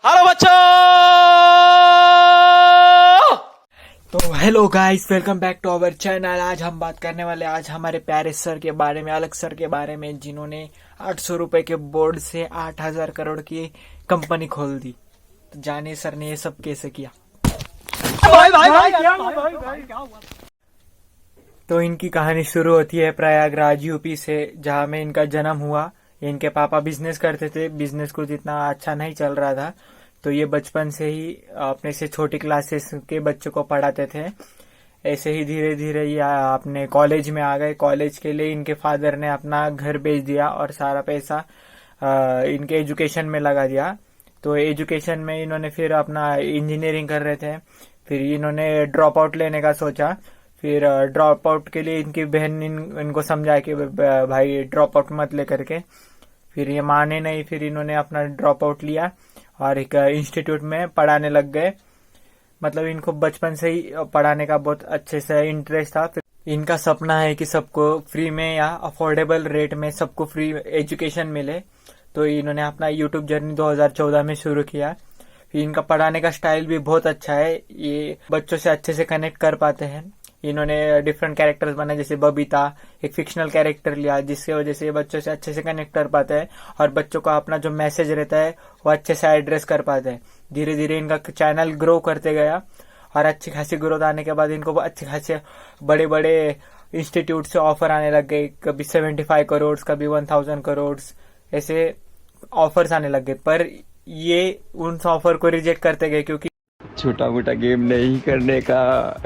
Hello बच्चों। तो hello guys, welcome back to our channel. आज हम बात करने वाले आज हमारे प्यारे सर के बारे में, अलग सर के बारे में, जिन्होंने 800 रुपए के बोर्ड से 8000 करोड़ की कंपनी खोल दी। तो जाने सर ने ये सब कैसे किया। तो इनकी कहानी शुरू होती है प्रयागराज यूपी से, जहां में इनका जन्म हुआ। इनके पापा बिजनेस करते थे, बिजनेस को जितना अच्छा नहीं चल रहा था, तो ये बचपन से ही अपने से छोटी क्लासेस के बच्चों को पढ़ाते थे। ऐसे ही धीरे धीरे ये अपने कॉलेज में आ गए। कॉलेज के लिए इनके फादर ने अपना घर बेच दिया और सारा पैसा इनके एजुकेशन में लगा दिया। तो एजुकेशन में इन्होंने फिर अपना इंजीनियरिंग कर रहे थे, फिर इन्होंने ड्रॉप आउट लेने का सोचा। फिर ड्रॉप आउट के लिए इनकी बहन इनको समझाया कि भाई ड्रॉप आउट मत ले करके। फिर ये माने नहीं, फिर इन्होंने अपना ड्रॉप आउट लिया और एक इंस्टीट्यूट में पढ़ाने लग गए। मतलब इनको बचपन से ही पढ़ाने का बहुत अच्छे से इंटरेस्ट था। इनका सपना है कि सबको फ्री में या अफोर्डेबल रेट में सबको फ्री एजुकेशन मिले। तो इन्होंने अपना यूट्यूब जर्नी 2014 में शुरू किया। फिर इनका पढ़ाने का स्टाइल भी बहुत अच्छा है, ये बच्चों से अच्छे से कनेक्ट कर पाते हैं। इन्होंने डिफरेंट कैरेक्टर्स बनाए, जैसे बबीता, एक फिक्शनल कैरेक्टर लिया, जिसकी वजह से बच्चों से अच्छे से कनेक्ट कर पाते हैं और बच्चों का अपना जो मैसेज रहता है वो अच्छे से एड्रेस कर पाते हैं। धीरे धीरे इनका चैनल ग्रो करते गया और अच्छी खासी ग्रोथ आने के बाद इनको अच्छे खासे बड़े बड़े इंस्टीट्यूट से ऑफर आने लग गए। कभी 75 करोड़, कभी 1000 करोड़, ऐसे ऑफर्स आने लग गए। पर ये उन ऑफर को रिजेक्ट करते गए, क्योंकि छोटा मोटा गेम नहीं करने का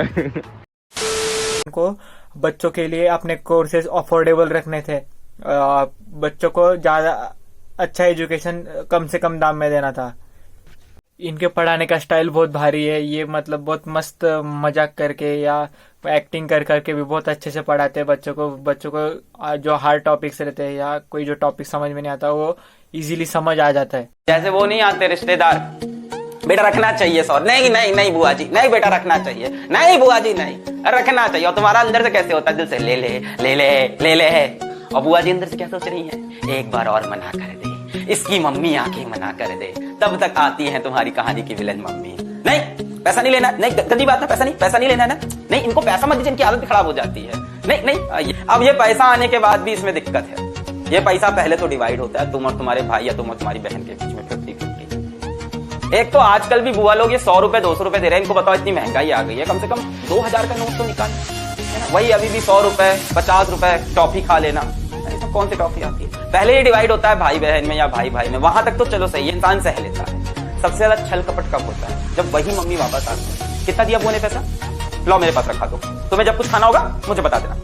को बच्चों के लिए अपने कोर्सेज अफोर्डेबल रखने थे। बच्चों को ज्यादा अच्छा एजुकेशन कम से कम दाम में देना था। इनके पढ़ाने का स्टाइल बहुत भारी है। ये मतलब बहुत मस्त मजाक करके या एक्टिंग कर करके भी बहुत अच्छे से पढ़ाते हैं बच्चों को। बच्चों को जो हार्ड टॉपिक्स रहते हैं या कोई जो टॉपिक समझ में नहीं आता, वो इजीली समझ आ जाता है। जैसे वो नहीं आते रिश्तेदार, बेटा रखना चाहिए सौ। नहीं नहीं नहीं बुआ जी, नहीं बेटा रखना चाहिए, नहीं बुआ जी नहीं रखना चाहिए। और तुम्हारा अंदर से कैसे होता है, दिल से ले ले ले ले ले ले है। और बुआ जी अंदर से क्या सोच रही है, एक बार और मना कर दे, इसकी मम्मी आके मना कर दे। तब तक आती है तुम्हारी कहानी की विलन मम्मी। नहीं पैसा नहीं लेना, नहीं गंदी बात है, पैसा नहीं लेना है ना, नहीं इनको पैसा मत दीजिए, इनकी हालत खराब हो जाती है। नहीं नहीं, अब ये पैसा आने के बाद भी इसमें दिक्कत है। ये पैसा पहले तो डिवाइड होता है तुम और तुम्हारे भाई या तुम और तुम्हारी बहन के बीच में 50-50। एक तो आजकल भी बुआ लोग ये 100 रुपए 200 रुपए दे रहे हैं। इनको बताओ इतनी महंगाई आ गई है, कम से कम 2000 का नोट तो निकाल, है ना। वही अभी भी 100 रुपए 50 रुपए टॉफी खा लेना। तो कौन सी टॉफी आती है, पहले ये डिवाइड होता है भाई बहन में या भाई भाई में, वहां तक तो चलो सही है, इंसान सह लेता है। सबसे ज्यादा छल कपट कब होता है, जब वही मम्मी वापस आती है। कितना दिया बुआ ने पैसा, लो मेरे पास रखा दो, तुम्हें जब कुछ खाना होगा मुझे बता देना।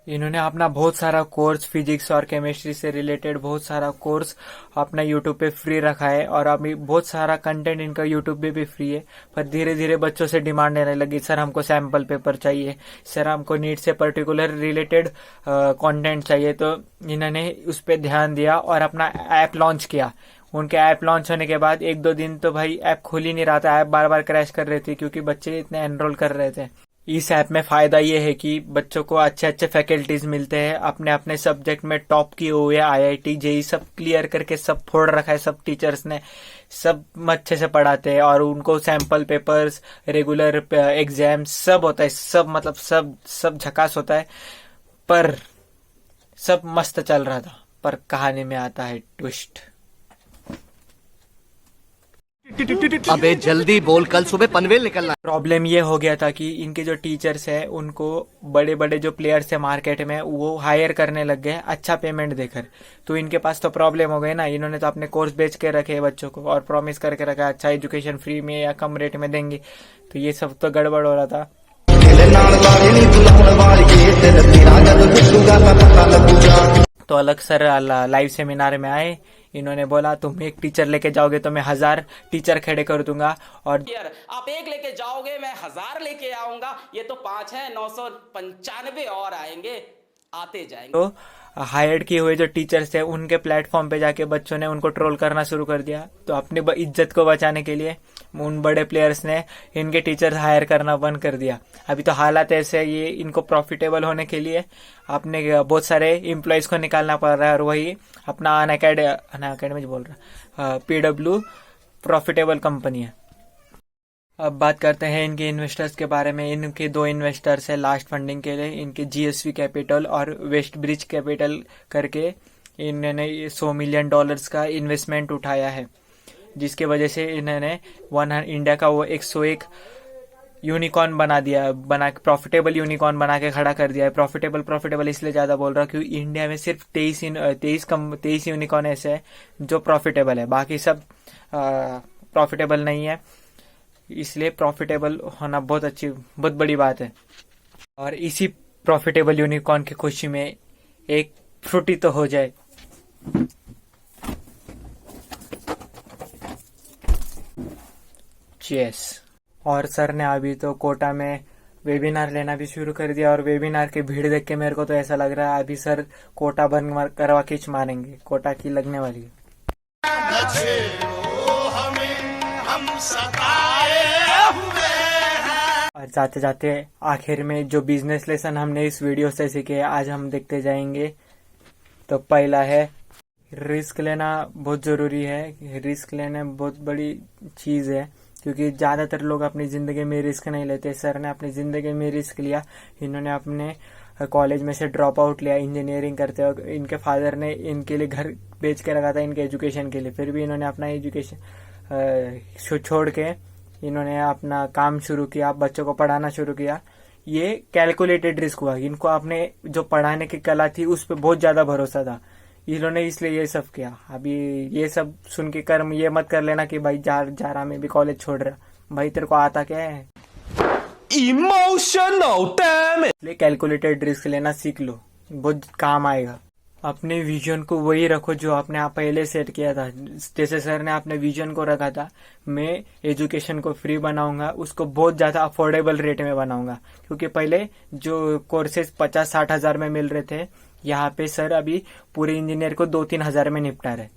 इन्होंने अपना बहुत सारा कोर्स, फिजिक्स और केमिस्ट्री से रिलेटेड बहुत सारा कोर्स अपना यूट्यूब पे फ्री रखा है। और अभी बहुत सारा कंटेंट इनका यूट्यूब पे भी फ्री है। पर धीरे धीरे बच्चों से डिमांड आने लगी, सर हमको सैंपल पेपर चाहिए, सर हमको नीट से पर्टिकुलर रिलेटेड कंटेंट चाहिए। तो इन्होंने उस पर ध्यान दिया और अपना ऐप लॉन्च किया। उनके ऐप लॉन्च होने के बाद 1-2 दिन तो भाई ऐप खुल ही नहीं रहा था, ऐप बार बार क्रैश कर रही थी, क्योंकि बच्चे इतने एनरोल कर रहे थे। इस ऐप में फायदा ये है कि बच्चों को अच्छे अच्छे फैकल्टीज मिलते हैं, अपने अपने सब्जेक्ट में टॉप किए हुए IIT JEE सब क्लियर करके सब फोड़ रखा है, सब टीचर्स ने सब अच्छे से पढ़ाते हैं। और उनको सैंपल पेपर्स, रेगुलर एग्जाम सब होता है, सब मतलब सब झकास होता है। पर सब मस्त चल रहा था, पर कहानी में आता है ट्विस्ट। अबे जल्दी बोल, कल सुबह पनवेल निकलना। प्रॉब्लम ये हो गया था कि इनके जो टीचर्स हैं उनको बड़े बड़े जो प्लेयर्स है मार्केट में वो हायर करने लग गए अच्छा पेमेंट देकर। तो इनके पास तो प्रॉब्लम हो गई ना। इन्होंने तो अपने कोर्स बेच के रखे बच्चों को और प्रॉमिस करके रखा अच्छा एजुकेशन फ्री में या कम रेट में देंगे। तो ये सब तो गड़बड़ हो रहा था। तो अलग सर लाइव सेमिनार में आए। इन्होंने बोला तुम एक टीचर लेके जाओगे तो मैं 1000 टीचर खड़े कर दूंगा, और आप एक लेके जाओगे मैं 1000 लेके आऊंगा। ये तो 5 है, 995 और आएंगे, आते जाएंगे। तो हायर्ड किए हुए जो टीचर्स थे उनके प्लेटफॉर्म पे जाके बच्चों ने उनको ट्रोल करना शुरू कर दिया। तो अपनी इज्जत को बचाने के लिए उन बड़े प्लेयर्स ने इनके टीचर्स हायर करना बंद कर दिया। अभी तो हालात ऐसे, ये इनको प्रॉफिटेबल होने के लिए अपने बहुत सारे एम्प्लॉयज को निकालना पड़ रहा है। और वही अपना अनअकैडमी बोल रहा PW प्रॉफिटेबल कंपनी है। अब बात करते हैं इनके इन्वेस्टर्स के बारे में। इनके 2 इन्वेस्टर्स है लास्ट फंडिंग के लिए, इनके GSV कैपिटल और वेस्ट ब्रिज कैपिटल करके इन्होंने $100 मिलियन का इन्वेस्टमेंट उठाया है, जिसके वजह से इन्होंने इंडिया का वो 101 यूनिकॉर्न बना के प्रॉफिटेबल यूनिकॉर्न बना के खड़ा कर दिया है। प्रॉफिटेबल इसलिए ज़्यादा बोल रहा हूँ क्योंकि इंडिया में सिर्फ 23 यूनिकॉर्न ऐसे है जो प्रॉफिटेबल है, बाकी सब प्रॉफिटेबल नहीं है। इसलिए प्रॉफिटेबल होना बहुत बड़ी बात है। और इसी प्रॉफिटेबल यूनिकॉर्न की खुशी में एक फ्रूटी तो हो जाए। चीयर्स। और सर ने अभी तो कोटा में वेबिनार लेना भी शुरू कर दिया, और वेबिनार की भीड़ देख के मेरे को तो ऐसा लग रहा है अभी सर कोटा बंद करवा खींच मारेंगे, कोटा की लगने वाली है। और जाते जाते आखिर में जो बिजनेस लेसन हमने इस वीडियो से सीखे आज हम देखते जाएंगे। तो पहला है रिस्क लेना बहुत जरूरी है। रिस्क लेना बहुत बड़ी चीज है क्योंकि ज्यादातर लोग अपनी जिंदगी में रिस्क नहीं लेते। सर ने अपनी जिंदगी में रिस्क लिया। इन्होंने अपने कॉलेज में से ड्रॉप आउट लिया इंजीनियरिंग करते वक्त। इनके फादर ने इनके लिए घर बेच के रखा था इनके एजुकेशन के लिए, फिर भी इन्होंने अपना एजुकेशन छोड़ के इन्होंने अपना काम शुरू किया, बच्चों को पढ़ाना शुरू किया। ये कैलकुलेटेड रिस्क हुआ। इनको अपने जो पढ़ाने की कला थी उस पर बहुत ज्यादा भरोसा था, इन्होंने इसलिए ये सब किया। अभी ये सब सुन के कर्म ये मत कर लेना कि भाई जा रहा मैं भी कॉलेज छोड़ रहा, भाई तेरे को आता क्या है। Emotional damage. इसलिए कैलकुलेटेड रिस्क लेना सीख लो, बहुत काम आएगा। अपने विजन को वही रखो जो आपने पहले सेट किया था। जैसे सर ने अपने विजन को रखा था, मैं एजुकेशन को फ्री बनाऊंगा, उसको बहुत ज्यादा अफोर्डेबल रेट में बनाऊंगा। क्योंकि पहले जो कोर्सेज 50-60 हजार में मिल रहे थे, यहाँ पे सर अभी पूरे इंजीनियर को 2-3 हजार में निपटा रहे।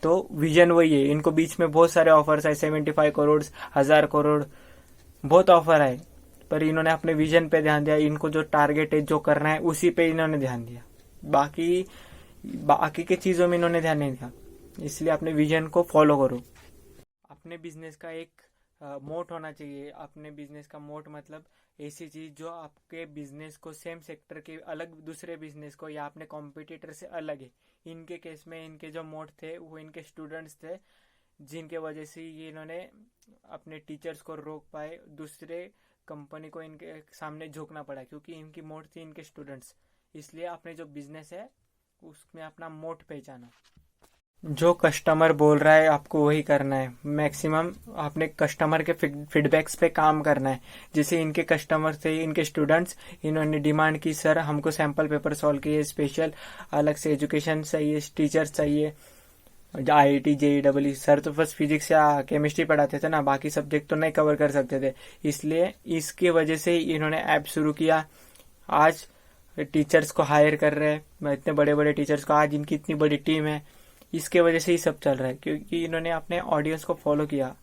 तो विजन वही है। इनको बीच में बहुत सारे ऑफर्स आए, 75 करोड़, 1000 करोड़, बहुत ऑफर आए, पर इन्होंने अपने विजन पे ध्यान दिया। इनको जो टारगेट है, जो करना है, उसी पे इन्होंने ध्यान दिया। बाकी के चीजों में इन्होंने ध्यान नहीं दिया। इसलिए अपने विजन को फॉलो करो। अपने बिजनेस का एक मोट होना चाहिए। अपने बिजनेस का मोट मतलब ऐसी चीज जो आपके बिजनेस को सेम सेक्टर के अलग, दूसरे बिजनेस को या अपने कॉम्पिटिटर से अलग है। इनके केस में इनके जो मोट थे वो इनके स्टूडेंट्स थे, जिनके वजह से ये इन्होंने अपने टीचर्स को रोक पाए, दूसरे कंपनी को इनके सामने झुकना पड़ा क्योंकि इनकी मोट थी इनके स्टूडेंट्स। इसलिए अपने जो बिजनेस है उसमें अपना मोट पहचाना। जो कस्टमर बोल रहा है आपको वही करना है। मैक्सिमम आपने कस्टमर के फीडबैक्स पे काम करना है। जैसे इनके कस्टमर थे इनके स्टूडेंट्स, इन्होंने डिमांड की सर हमको सैंपल पेपर सॉल्व किए, स्पेशल अलग से एजुकेशन चाहिए, टीचर्स चाहिए, IIT JEE। सर तो बस फिजिक्स या केमिस्ट्री पढ़ाते थे ना, बाकी सब्जेक्ट तो नहीं कवर कर सकते थे। इसलिए इसकी वजह से इन्होंने ऐप शुरू किया। आज टीचर्स को हायर कर रहे हैं, इतने बड़े बड़े टीचर्स को, आज इनकी इतनी बड़ी टीम है। इसके वजह से ही सब चल रहा है क्योंकि इन्होंने अपने ऑडियंस को फॉलो किया।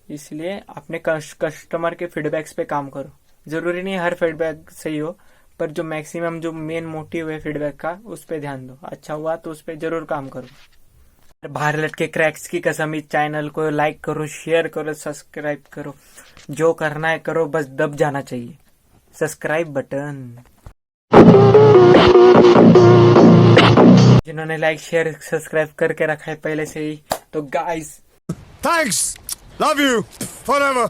इसलिए अपने कस्टमर के फीडबैक्स पे काम करो। जरूरी नहीं हर फीडबैक सही हो, पर जो मैक्सिमम जो मेन मोटिव है फीडबैक का उस पे ध्यान दो। अच्छा हुआ तो उस पे जरूर काम करो। भारत के क्रैक्स की कसम, इस चैनल को लाइक करो, शेयर करो, सब्सक्राइब करो। जो करना है करो, बस दब जाना चाहिए सब्सक्राइब बटन। जिन्होंने लाइक शेयर सब्सक्राइब करके रखा है पहले से ही, तो guys thanks, love you forever.